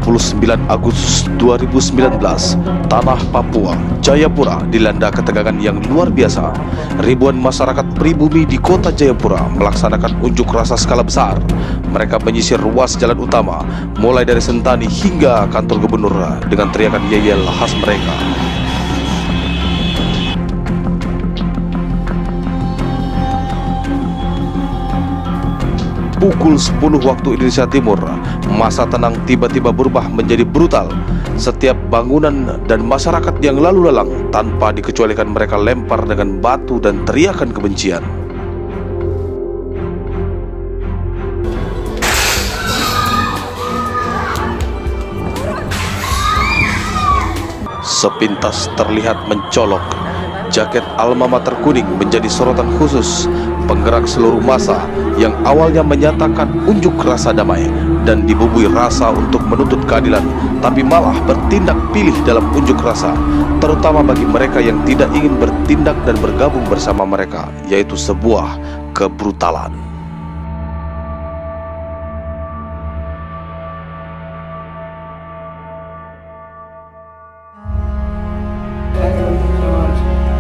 29 Agustus 2019, tanah Papua, Jayapura dilanda ketegangan yang luar biasa. Ribuan masyarakat pribumi di kota Jayapura melaksanakan unjuk rasa skala besar. Mereka menyisir ruas jalan utama, mulai dari Sentani hingga kantor gubernur dengan teriakan yel-yel khas mereka. Pukul 10 waktu Indonesia Timur, masa tenang tiba-tiba berubah menjadi brutal. Setiap bangunan dan masyarakat yang lalu lalang tanpa dikecualikan mereka lempar dengan batu dan teriakan kebencian. Sepintas terlihat mencolok. Jaket alma mater kuning menjadi sorotan khusus penggerak seluruh massa yang awalnya menyatakan unjuk rasa damai dan dibubui rasa untuk menuntut keadilan, tapi malah bertindak pilih dalam unjuk rasa, terutama bagi mereka yang tidak ingin bertindak dan bergabung bersama mereka, yaitu sebuah kebrutalan.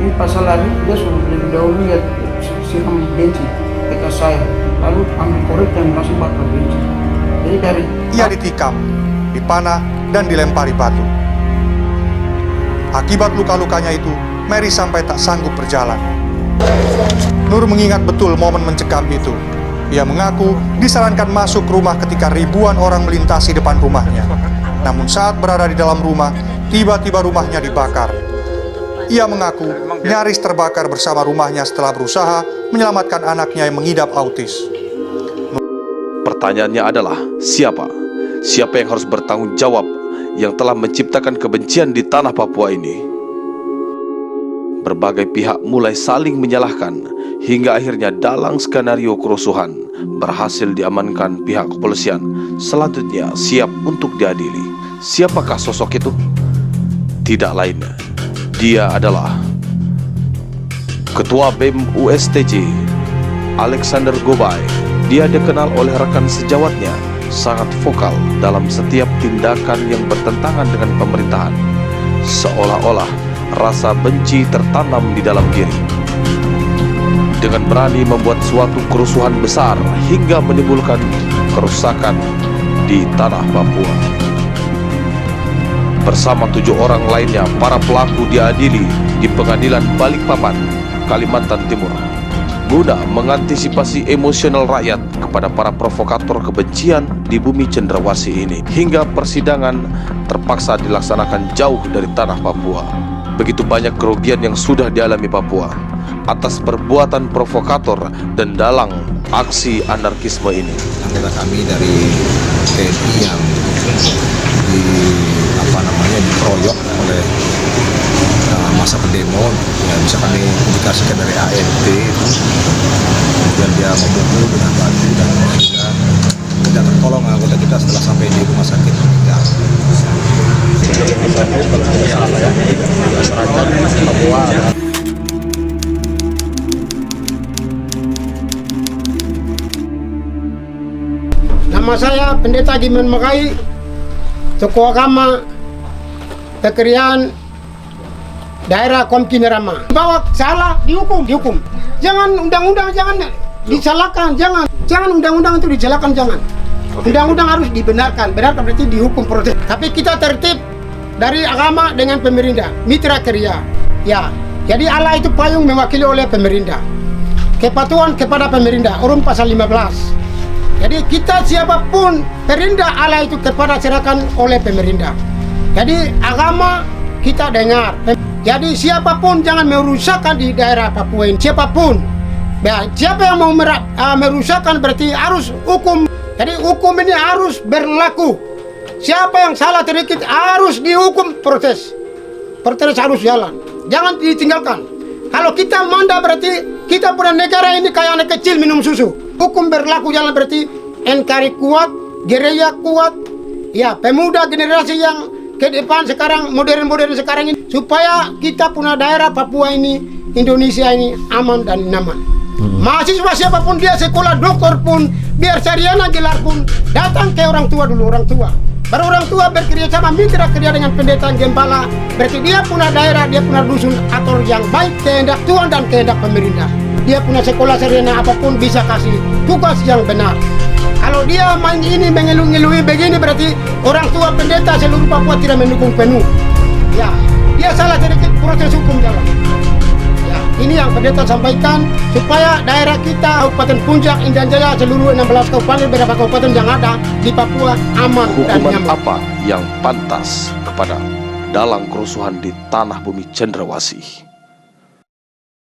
Ini pasal lari dia suruh lebih dahulu lihat siram bensin ke saya, lalu ambil korek dan langsung bakar bensin. Jadi dari ia ditikam, dipanah, dan dilempari batu. Akibat luka-lukanya itu, Mary sampai tak sanggup berjalan. Nur mengingat betul momen mencekam itu. Ia mengaku disarankan masuk rumah ketika ribuan orang melintasi depan rumahnya. Namun saat berada di dalam rumah, tiba-tiba rumahnya dibakar. Ia mengaku nyaris terbakar bersama rumahnya setelah berusaha menyelamatkan anaknya yang mengidap autis. Pertanyaannya adalah, siapa? Siapa yang harus bertanggung jawab yang telah menciptakan kebencian di tanah Papua ini? Berbagai pihak mulai saling menyalahkan, hingga akhirnya dalang skenario kerusuhan berhasil diamankan pihak kepolisian. Selanjutnya siap untuk diadili. Siapakah sosok itu? Tidak lain, dia adalah Ketua BEM USTJ, Alexander Gobay. Dia dikenal oleh rekan sejawatnya, sangat vokal dalam setiap tindakan yang bertentangan dengan pemerintahan. Seolah-olah rasa benci tertanam di dalam diri. Dengan berani membuat suatu kerusuhan besar hingga menimbulkan kerusakan di tanah Papua. Bersama 7 orang lainnya, para pelaku diadili di Pengadilan Balikpapan, Kalimantan Timur, guna mengantisipasi emosional rakyat kepada para provokator kebencian di bumi cendrawasih ini, hingga persidangan terpaksa dilaksanakan jauh dari tanah Papua. Begitu banyak kerugian yang sudah dialami Papua atas perbuatan provokator dan dalang aksi anarkisme ini. Anggota kami dari TNI yang dikeroyok oleh masa pendemo, ya bisa kami indikasikan dari ANT, kemudian dia memukul dengan batu dan sehingga tidak tertolong anggota kita setelah sampai di rumah sakit meninggal. nama saya Pendeta Giman Makai, tokoh agama Pekerian daerah Komkinerama. Bahwa salah dihukum. Jangan undang-undang, jangan disalahkan, jangan undang-undang itu disalahkan, jangan. Undang-undang harus dibenarkan berarti dihukum protes. Tapi kita tertib dari agama dengan pemerintah, mitra kerja. Ya, jadi Allah itu payung mewakili oleh pemerintah. Kepatuhan kepada pemerintah, Urum pasal 15. Jadi kita siapapun perintah Allah itu kepada serahkan oleh pemerintah. Jadi agama kita dengar. Jadi siapapun jangan merusakkan di daerah Papua ini. Siapapun. Ya, siapa yang mau merusakkan berarti harus hukum. Jadi hukum ini harus berlaku. Siapa yang salah sedikit harus dihukum, protes. Protes harus jalan. Jangan ditinggalkan. Kalau kita manda berarti kita punya negara ini kayak anak kecil minum susu. Hukum berlaku jalan berarti NKRI kuat, gereja kuat. Ya, pemuda generasi yang ke depan sekarang, modern sekarang ini, supaya kita punya daerah Papua ini, Indonesia ini aman dan nyaman. Mahasiswa siapapun dia, sekolah doktor pun, biar sarjana gelar pun, datang ke orang tua dulu, orang tua. Baru orang tua bekerja sama mitra kerja dengan pendeta gembala, berarti dia punya daerah, dia punya dusun atur yang baik kehendak Tuhan dan kehendak pemerintah. Dia punya sekolah sarjana apapun bisa kasih tugas yang benar. Kalau dia main ini mengeluh-ngeluhi begini berarti orang tua pendeta seluruh Papua tidak mendukung penuh. Ya, dia salah sedikit proses hukum jalan. Ya, ini yang pendeta sampaikan supaya daerah kita Kabupaten Puncak, Intan Jaya, seluruh 16 kabupaten beberapa kabupaten yang ada di Papua aman dan Hukuman nyaman. apa yang pantas kepada dalang kerusuhan di tanah bumi Cendrawasih?